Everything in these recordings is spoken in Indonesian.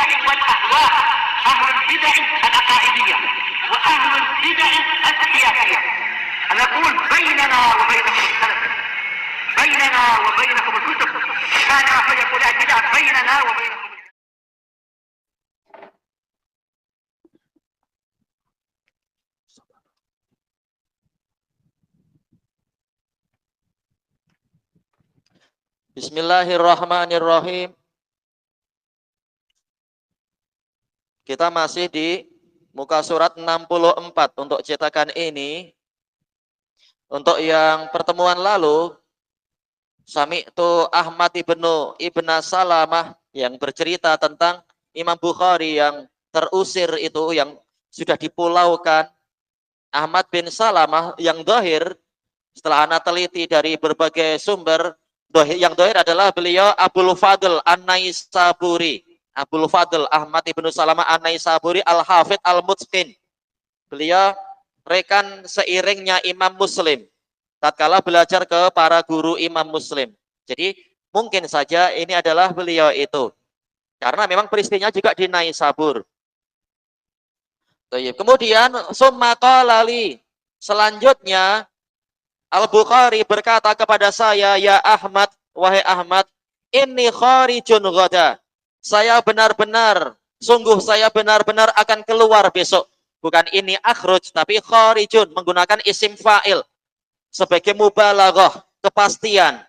البدع والأهواء، أهل البدع العقائدية وأهل البدع السياسية. نقول بيننا وبينكم السلف، بيننا وبينكم الكتب، كان أحد يقول البدع بيننا وبينكم. Bismillahirrahmanirrahim. Kita masih di muka surat 64 untuk cetakan ini. Untuk yang pertemuan lalu, Sami'tu Ahmad ibnu Salamah yang bercerita tentang Imam Bukhari yang terusir itu, yang sudah dipulaukan. Ahmad bin Salamah yang dohir, setelah anak teliti dari berbagai sumber, yang dohir adalah beliau Abul Fadl An-Naisaburi. Abul Fadl Ahmad ibnu Salamah An-Naisaburi Al-Hafidh Al-Mutqin. Beliau rekan seiringnya Imam Muslim tatkala belajar ke para guru Imam Muslim. Jadi mungkin saja ini adalah beliau itu, karena memang peristiwanya juga di Naisabur. Kemudian summa qala li, selanjutnya Al-Bukhari berkata kepada saya, ya Ahmad, wahai Ahmad, inni kharijun ghada. Saya benar-benar, sungguh saya benar-benar akan keluar besok. Bukan ini akhruj, tapi kharijun, menggunakan isim fa'il sebagai mubalaghah, kepastian.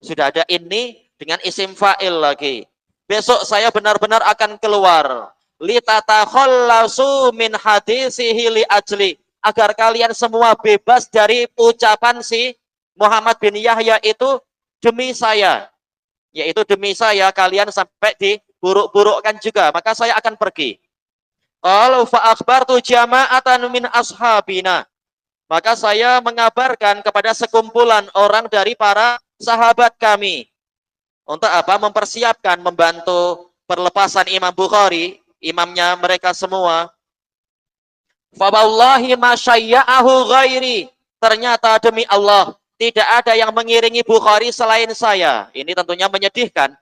Sudah ada ini dengan isim fa'il lagi. Besok saya benar-benar akan keluar. Litatakhallasu min hadisihi li ajli, agar kalian semua bebas dari ucapan si Muhammad bin Yahya itu demi saya. Yaitu demi saya kalian sampai diburuk-burukkan juga, maka saya akan pergi. Qalu fa akhbartu jama'atan min ashabina, maka saya mengabarkan kepada sekumpulan orang dari para sahabat kami. Untuk apa? Mempersiapkan, membantu perlepasan Imam Bukhari, imamnya mereka semua. Fa wallahi ma syayya'ahu ghairi, ternyata demi Allah tidak ada yang mengiringi Bukhari selain saya. Ini tentunya menyedihkan.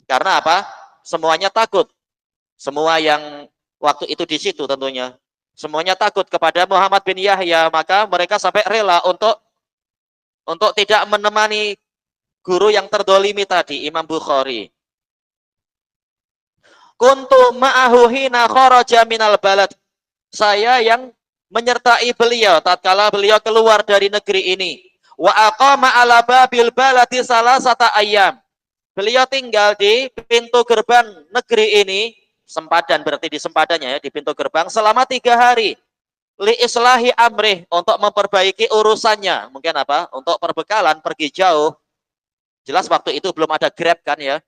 Karena apa? Semuanya takut. Semua yang waktu itu di situ tentunya. Semuanya takut kepada Muhammad bin Yahya, maka mereka sampai rela untuk tidak menemani guru yang terdolimi tadi, Imam Bukhari. Kuntu ma'ahu hina kharaja minal balad. Saya yang menyertai beliau tatkala beliau keluar dari negeri ini. Wa aqama ala babil baladi salasata ayyam. Beliau tinggal di pintu gerbang negeri ini, sempadan berarti di sempadannya ya, di pintu gerbang selama 3 hari. Li islahi amrih, untuk memperbaiki urusannya. Mungkin apa? Untuk perbekalan pergi jauh. Jelas waktu itu belum ada Grab kan ya.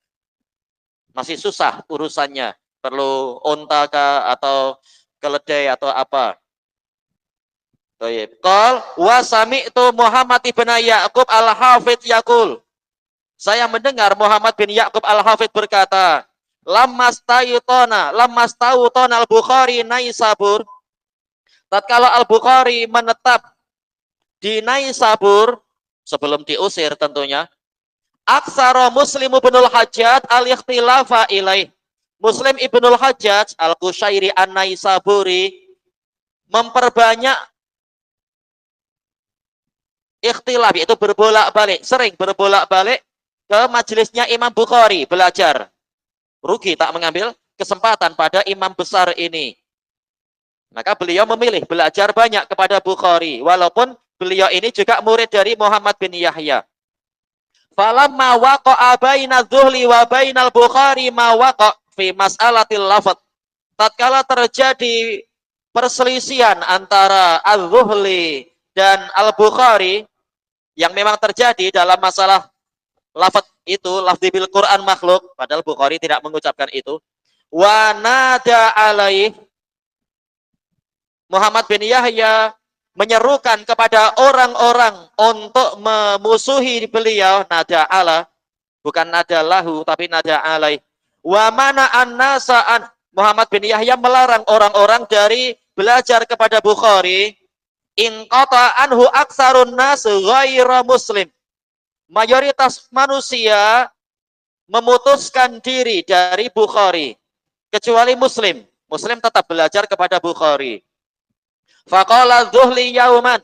Masih susah urusannya. Perlu onta kah atau keledai atau apa. Qal wa sami'tu Muhammad ibn Ya'qub Al-Hafidh yaqul. Saya mendengar Muhammad bin Ya'qub Al-Hafidh berkata, lamastayutona Al-Bukhari Naisabur. Tatkala Al-Bukhari menetap di Naisabur, sebelum diusir tentunya, aksara Muslim ibnul Hajjaj al-ikhtilafa ilaih. Muslim ibnul Hajjaj al-Qushairi an-Naisaburi memperbanyak ikhtilaf, yaitu berbolak-balik, sering berbolak-balik ke majelisnya Imam Bukhari belajar. Rugi tak mengambil kesempatan pada imam besar ini. Maka beliau memilih belajar banyak kepada Bukhari, walaupun beliau ini juga murid dari Muhammad bin Yahya. Falamma waqa'a baina Zuhli wa bainal Bukhari ma waqa' fi mas'alatil lafadz. Tatkala terjadi perselisihan antara Az-Zuhli dan Al-Bukhari, yang memang terjadi dalam masalah lafadz itu, lafzi bil Quran makhluk, padahal Bukhari tidak mengucapkan itu. Wa nada alaih, Muhammad bin Yahya menyerukan kepada orang-orang untuk memusuhi beliau, nada ala, bukan nada lahu tapi nada alaih. Wa mana an-nasa'an, Muhammad bin Yahya melarang orang-orang dari belajar kepada Bukhari. In qata anhu aksarun nas ghaira muslim. Mayoritas manusia memutuskan diri dari Bukhari kecuali Muslim. Muslim tetap belajar kepada Bukhari. Faqala Zuhli yauman.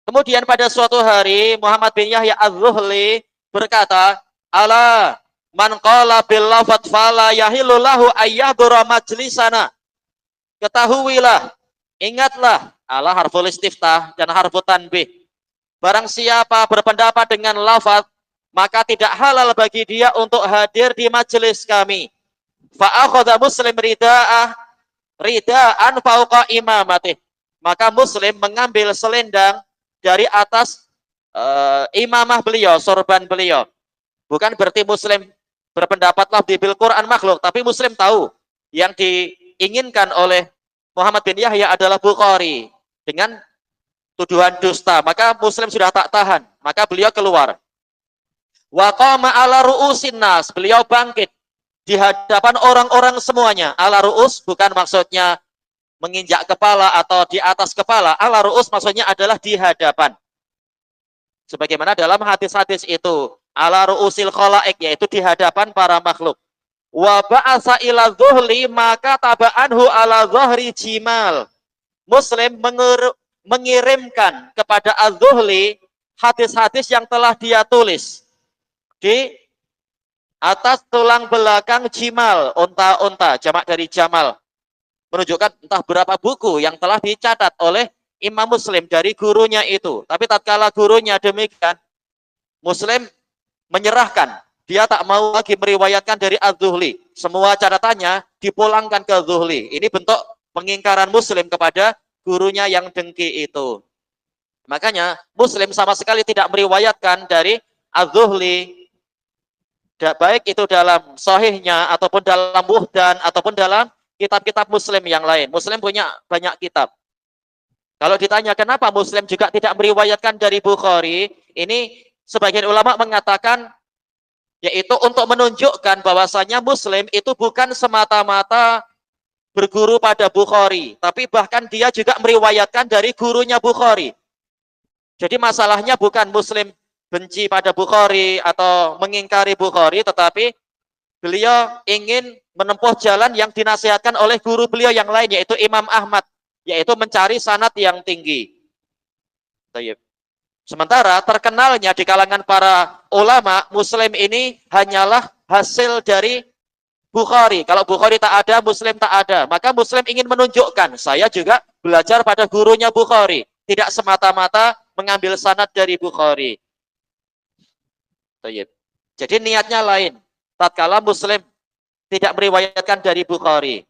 Kemudian pada suatu hari Muhammad bin Yahya Az-Zuhli berkata, "Ala man qala bil lafadz fala yahillu lahu ayyahdura majlisana." Ketahuilah, ingatlah, ala harful istiftah dan harful tanbih. Barang siapa berpendapat dengan lafaz, maka tidak halal bagi dia untuk hadir di majelis kami. Fa akhadha Muslim ridaan fauqa imamatih. Maka Muslim mengambil selendang dari atas imamah beliau, sorban beliau. Bukan berarti Muslim berpendapatlah di bil Quran makhluk, tapi Muslim tahu yang diinginkan oleh Muhammad bin Yahya adalah Bukhari dengan tuduhan dusta. Maka Muslim sudah tak tahan, maka beliau keluar. Wa qama ala ru'usin nas, beliau bangkit di hadapan orang-orang semuanya. Ala ru'us bukan maksudnya menginjak kepala atau di atas kepala. Ala ru'us maksudnya adalah di hadapan. Sebagaimana dalam hadis-hadis itu, ala ru'usil khalaik, yaitu di hadapan para makhluk. Wa ba'asa ila zuhli maka taba'anhu ala zahri jimal. Muslim mengirimkan kepada Az-Zuhli hadis-hadis yang telah dia tulis di atas tulang belakang jimal, unta-unta, jamak dari jamal. Menunjukkan entah berapa buku yang telah dicatat oleh Imam Muslim dari gurunya itu. Tapi tatkala gurunya demikian, Muslim menyerahkan. Dia tak mau lagi meriwayatkan dari Az-Zuhli. Semua catatannya dipulangkan ke Az-Zuhli. Ini bentuk pengingkaran Muslim kepada gurunya yang dengki itu. Makanya Muslim sama sekali tidak meriwayatkan dari Az-Zuhli, baik itu dalam sahihnya ataupun dalam muhdan ataupun dalam kitab-kitab Muslim yang lain. Muslim punya banyak kitab. Kalau ditanya kenapa Muslim juga tidak meriwayatkan dari Bukhari, ini sebagian ulama mengatakan yaitu untuk menunjukkan bahwasanya Muslim itu bukan semata-mata berguru pada Bukhari, tapi bahkan dia juga meriwayatkan dari gurunya Bukhari. Jadi masalahnya bukan Muslim benci pada Bukhari atau mengingkari Bukhari, tetapi beliau ingin menempuh jalan yang dinasihatkan oleh guru beliau yang lain, yaitu Imam Ahmad, yaitu mencari sanad yang tinggi. Sementara terkenalnya di kalangan para ulama, Muslim ini hanyalah hasil dari Bukhari. Kalau Bukhari tak ada, Muslim tak ada. Maka Muslim ingin menunjukkan, saya juga belajar pada gurunya Bukhari. Tidak semata-mata mengambil sanad dari Bukhari. Jadi niatnya lain. Tatkala Muslim tidak meriwayatkan dari Bukhari.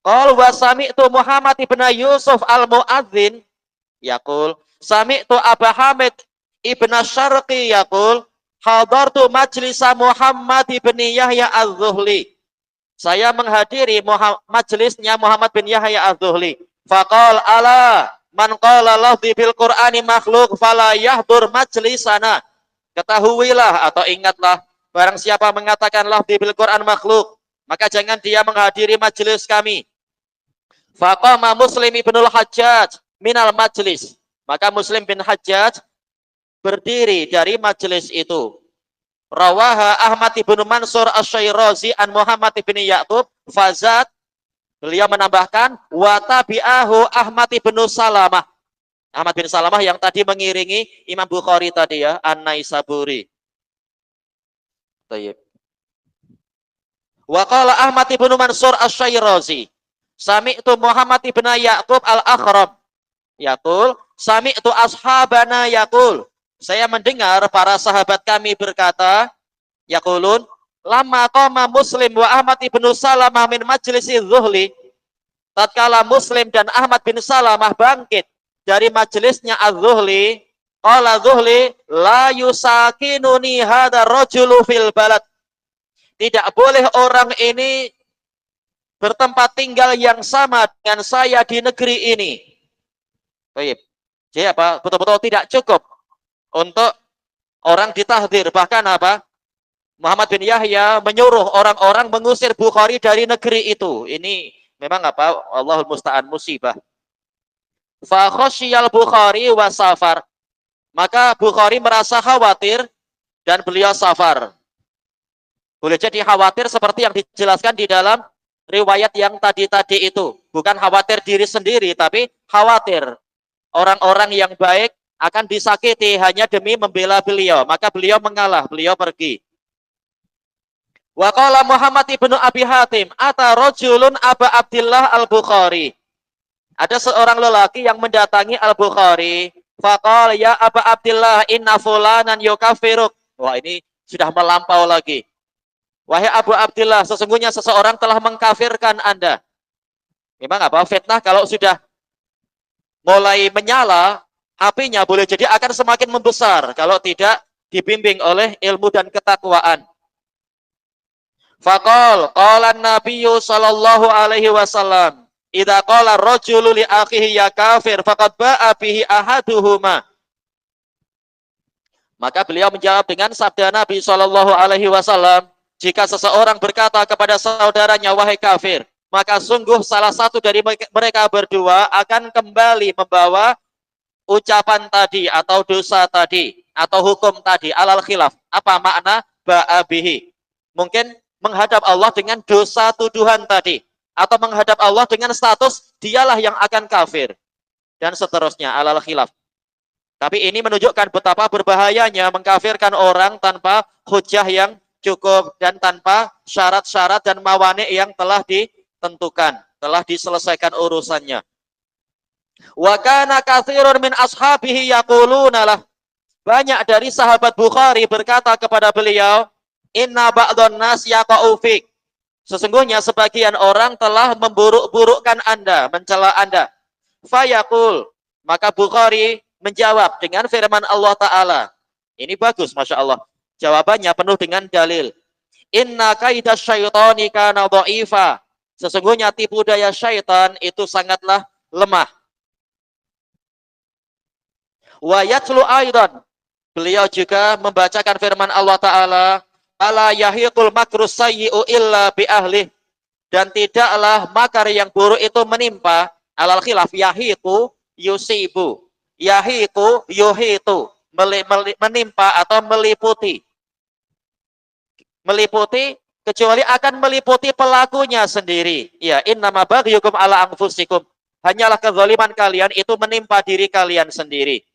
Qal wa sami'tu Muhammad ibn Yusuf al-Mu'adzin yaqul sami'tu Abu Hamid ibn Syarqi yaqul hadartu majlisa Muhammad ibn Yahya Az-Zuhli. Saya menghadiri majlisnya Muhammad bin Yahya Az-Zuhli. Faqal ala man qala lafzi bil Qur'ani makhluk fala yahdur majlisana. Ketahuilah atau ingatlah, barang siapa mengatakan lafzi bil Qur'an makhluk, maka jangan dia menghadiri majelis kami. Faqama Muslim ibnul Hajjaj minal majlis. Maka Muslim bin Hajjaj berdiri dari majelis itu. Rawaha Ahmad ibn Mansur Asy-Syairazi an Muhammad ibn Ya'qub fazat. Beliau menambahkan wa tabi'ahu Ahmad ibn Salamah. Ahmad bin Salamah yang tadi mengiringi Imam Bukhari tadi ya, An-Naisaburi. Baik. Wa qala Ahmad ibn Mansur Asy-Syairazi, sami'tu Muhammad ibn Ya'qub al-Akhram yaqul, sami'tu ashabana yaqul. Saya mendengar para sahabat kami berkata, yaqulun, lama qama Muslim wa Ahmad ibn Salamah min majlisi Zuhli. Tatkala Muslim dan Ahmad bin Salamah bangkit dari majelisnya Az-Zuhli, qala Zuhli la yusakinuni hadar rajulu fil balad. Tidak boleh orang ini bertempat tinggal yang sama dengan saya di negeri ini. Baik. Jadi apa? Betul-betul tidak cukup untuk orang ditahdir. Bahkan apa? Muhammad bin Yahya menyuruh orang-orang mengusir Bukhari dari negeri itu. Ini memang apa? Allahul musta'an, musibah. Fa khasyiyal Bukhari wa safar. Maka Bukhari merasa khawatir dan beliau safar. Boleh jadi khawatir seperti yang dijelaskan di dalam riwayat yang tadi-tadi itu. Bukan khawatir diri sendiri, tapi khawatir orang-orang yang baik akan disakiti hanya demi membela beliau. Maka beliau mengalah, beliau pergi. Wa qala Muhammad ibnu Abi Hatim, ata rajulun Aba Abdillah Al-Bukhari. Ada seorang lelaki yang mendatangi Al-Bukhari. Faqala ya Aba Abdillah inna fulanan yukafiruk. Wah, ini sudah melampau lagi. Wahai Abu Abdillah, sesungguhnya seseorang telah mengkafirkan Anda. Memang apa? Fitnah kalau sudah mulai menyala, apinya boleh jadi akan semakin membesar kalau tidak dibimbing oleh ilmu dan ketakwaan. Faqal, qala an-nabiyyu sallallahu alaihi wasallam, idza qala ar-rajulu li akhihi ya kafir faqad ba'a bihi ahaduhuma. Maka beliau menjawab dengan sabda Nabi sallallahu alaihi wasallam, jika seseorang berkata kepada saudaranya, wahai kafir, maka sungguh salah satu dari mereka berdua akan kembali membawa ucapan tadi, atau dosa tadi, atau hukum tadi, alal khilaf. Apa makna ba'abihi? Mungkin menghadap Allah dengan dosa tuduhan tadi, atau menghadap Allah dengan status dialah yang akan kafir, dan seterusnya, alal khilaf. Tapi ini menunjukkan betapa berbahayanya mengkafirkan orang tanpa hujah yang cukup dan tanpa syarat-syarat dan mawani yang telah ditentukan, telah diselesaikan urusannya. Wa kana katsirun min ashabihi yaquluna lah. Banyak dari sahabat Bukhari berkata kepada beliau, inna ba'dhan nas yaqa'u fik. Sesungguhnya sebagian orang telah memburuk-burukkan Anda, mencela Anda. Fayaqul, maka Bukhari menjawab dengan firman Allah Ta'ala. Ini bagus, Masya Allah. Jawabannya penuh dengan dalil. Inna kaidah syaitani kana dha'ifa. Sesungguhnya tipu daya syaitan itu sangatlah lemah. Wa yatlu aidan. Beliau juga membacakan firman Allah Ta'ala. Ala yahiqul makrus sayyi'u illa bi ahlih. Dan tidaklah makar yang buruk itu menimpa. Alal khilaf yahiqu yusibu. Yahiqu yuhitu. Menimpa atau meliputi. Meliputi kecuali akan meliputi pelakunya sendiri. Ya, innama baghyukum ala anfusikum. Hanyalah kezaliman kalian itu menimpa diri kalian sendiri.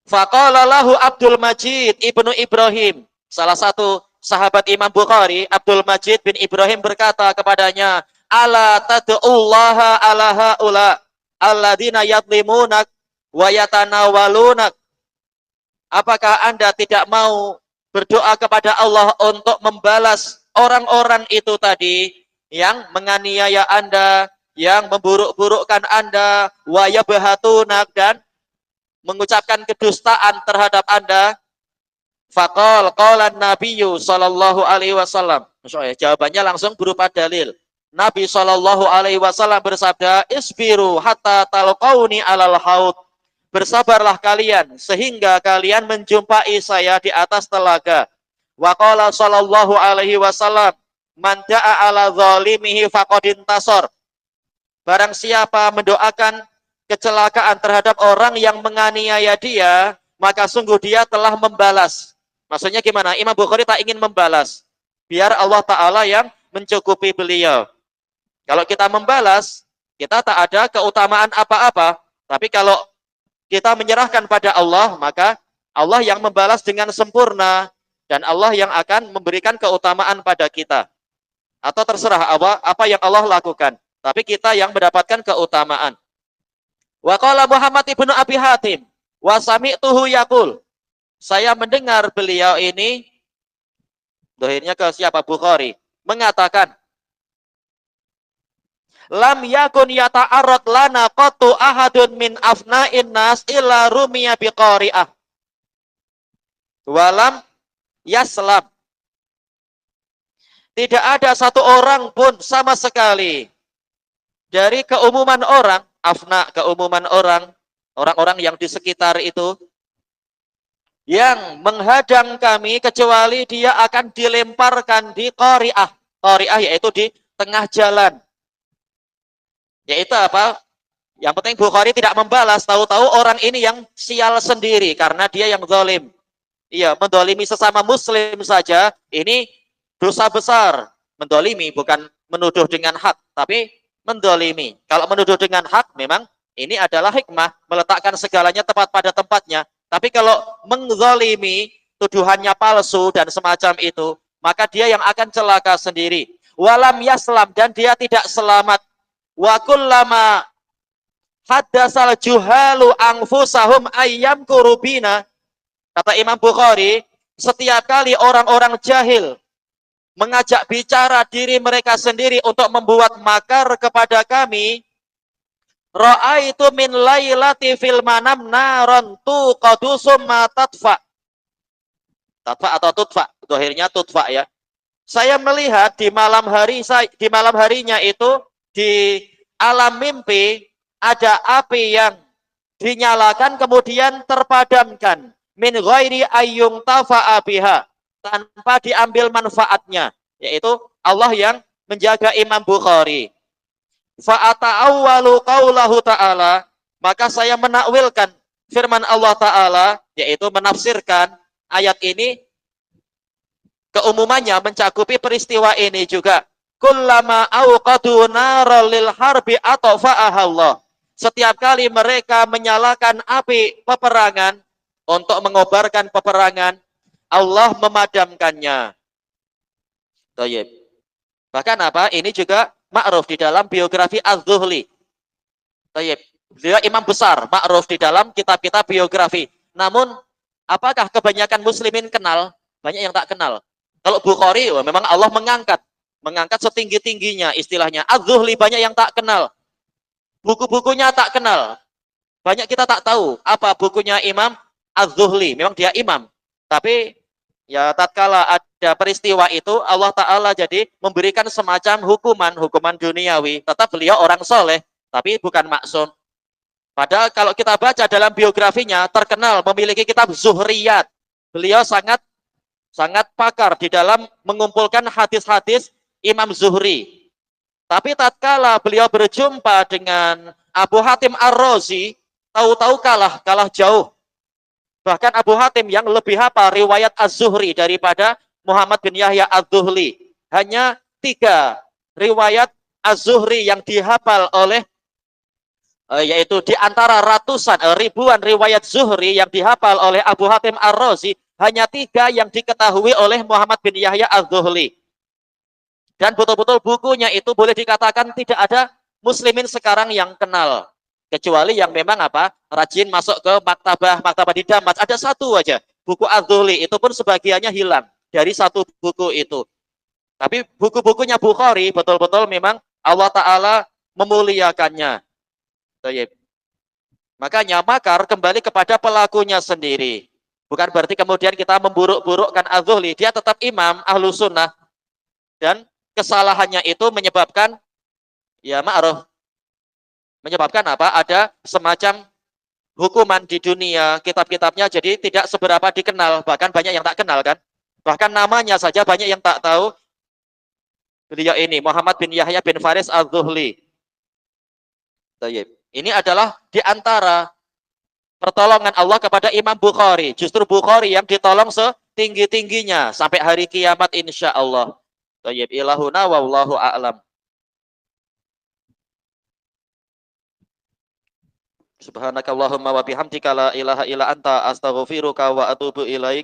Faqala lahu Abdul Majid ibnu Ibrahim. Salah satu sahabat Imam Bukhari, Abdul Majid bin Ibrahim berkata kepadanya, ala tad'ullaha ala haula alladzina yadlimunak wa yatanawalunak. Apakah Anda tidak mau berdoa kepada Allah untuk membalas orang-orang itu tadi yang menganiaya Anda, yang memburuk-burukkan Anda, wa yabhatunak, dan mengucapkan kedustaan terhadap Anda? Faqal qala an-nabiyyu sallallahu alaihi wasallam. Jawabannya langsung berupa dalil. Nabi sallallahu alaihi wasallam bersabda, "Isbiru hatta talqauni alal haud." Bersabarlah kalian sehingga kalian menjumpai saya di atas telaga. Wa qala sallallahu alaihi wasallam, "Man da'a ala zalimihi faqad intasar." Barang siapa mendoakan kecelakaan terhadap orang yang menganiaya dia, maka sungguh dia telah membalas. Maksudnya gimana? Imam Bukhari tak ingin membalas. Biar Allah Ta'ala yang mencukupi beliau. Kalau kita membalas, kita tak ada keutamaan apa-apa. Tapi kalau kita menyerahkan pada Allah, maka Allah yang membalas dengan sempurna. Dan Allah yang akan memberikan keutamaan pada kita. Atau terserah apa yang Allah lakukan. Tapi kita yang mendapatkan keutamaan. Wa qala Muhammad ibnu Abi Hatim, wa sami'tuhu yaqul. Saya mendengar beliau ini, dohirnya ke siapa? Bukhari, mengatakan, lam yakun yata'arrad lana qattu ahadun min afna'in nas illa rumiya biqari'ah. Walam yaslam. Tidak ada satu orang pun sama sekali dari keumuman orang, afna, keumuman orang-orang yang di sekitar itu, yang menghadang kami kecuali dia akan dilemparkan di qari'ah. Qari'ah yaitu di tengah jalan. Yaitu apa? Yang penting Bukhari tidak membalas, tahu-tahu orang ini yang sial sendiri karena dia yang zalim. Iya, mendolimi sesama muslim saja, ini dosa besar. Mendolimi bukan menuduh dengan hak, tapi mendolimi. Kalau menuduh dengan hak, memang ini adalah hikmah, meletakkan segalanya tepat pada tempatnya. Tapi kalau mendolimi, tuduhannya palsu dan semacam itu, maka dia yang akan celaka sendiri. Walam yaslam, dan dia tidak selamat. Wa kullama haddasal juhalu anfusahum ayyam kurubina. Kata Imam Bukhari, setiap kali orang-orang jahil mengajak bicara diri mereka sendiri untuk membuat makar kepada kami, ra'aitu min lailati fil manam naron tuqadu summa tatfa. Tatfa atau tutfa, akhirnya tutfa ya. Saya melihat di malam harinya itu di alam mimpi ada api yang dinyalakan kemudian terpadamkan min ghairi ayyung tafa'a biha, tanpa diambil manfaatnya, yaitu Allah yang menjaga Imam Bukhari. Fa'ata'awwalu qaulahu ta'ala, maka saya menakwilkan firman Allah Ta'ala, yaitu menafsirkan ayat ini keumumannya mencakupi peristiwa ini juga. Kullama awqadu naral lil harbi atfa'aha Allah. Setiap kali mereka menyalakan api peperangan untuk mengobarkan peperangan, Allah memadamkannya. Thayyib. Bahkan apa? Ini juga ma'ruf di dalam biografi Az-Zuhli. Thayyib. Beliau imam besar, ma'ruf di dalam kitab-kitab biografi. Namun, apakah kebanyakan muslimin kenal? Banyak yang tak kenal. Kalau Bukhari, memang Allah mengangkat setinggi-tingginya istilahnya. Az-Zuhli banyak yang tak kenal. Buku-bukunya tak kenal. Banyak kita tak tahu apa bukunya Imam Az-Zuhli. Memang dia imam. Tapi ya tatkala ada peristiwa itu, Allah Ta'ala jadi memberikan semacam hukuman duniawi. Tetap beliau orang soleh, tapi bukan maksum. Padahal kalau kita baca dalam biografinya, terkenal memiliki kitab Zuhriyat. Beliau sangat pakar di dalam mengumpulkan hadis-hadis Imam Zuhri. Tapi tatkala beliau berjumpa dengan Abu Hatim Ar-Razi, tahu-tahu kalah jauh. Bahkan Abu Hatim yang lebih hafal riwayat Az-Zuhri daripada Muhammad bin Yahya Az-Zuhli. Hanya 3 riwayat Az-Zuhri yang dihafal oleh yaitu di antara ribuan riwayat Zuhri yang dihafal oleh Abu Hatim Ar-Razi, hanya 3 yang diketahui oleh Muhammad bin Yahya Az-Zuhli. Dan betul-betul bukunya itu boleh dikatakan tidak ada muslimin sekarang yang kenal. Kecuali yang memang apa? Rajin masuk ke maktabah di Damas. Ada 1 aja. Buku Az-Zuhli itu pun sebagiannya hilang dari 1 buku itu. Tapi buku-bukunya Bukhari betul-betul memang Allah Ta'ala memuliakannya. Makanya makar kembali kepada pelakunya sendiri. Bukan berarti kemudian kita memburuk-burukkan Az-Zuhli. Dia tetap imam ahlu sunnah. Dan kesalahannya itu menyebabkan ya ma'ruf, menyebabkan apa? Ada semacam hukuman di dunia, kitab-kitabnya jadi tidak seberapa dikenal, bahkan banyak yang tak kenal kan. Bahkan namanya saja banyak yang tak tahu. Beliau ini Muhammad bin Yahya bin Faris Az-Zuhli. Ini adalah di antara pertolongan Allah kepada Imam Bukhari. Justru Bukhari yang ditolong setinggi-tingginya sampai hari kiamat insya Allah. Tayyib ilahuna wallahu a'lam. Subhanakallahumma wa bihamdika la ilaha illa anta astaghfiruka wa atubu ilaik.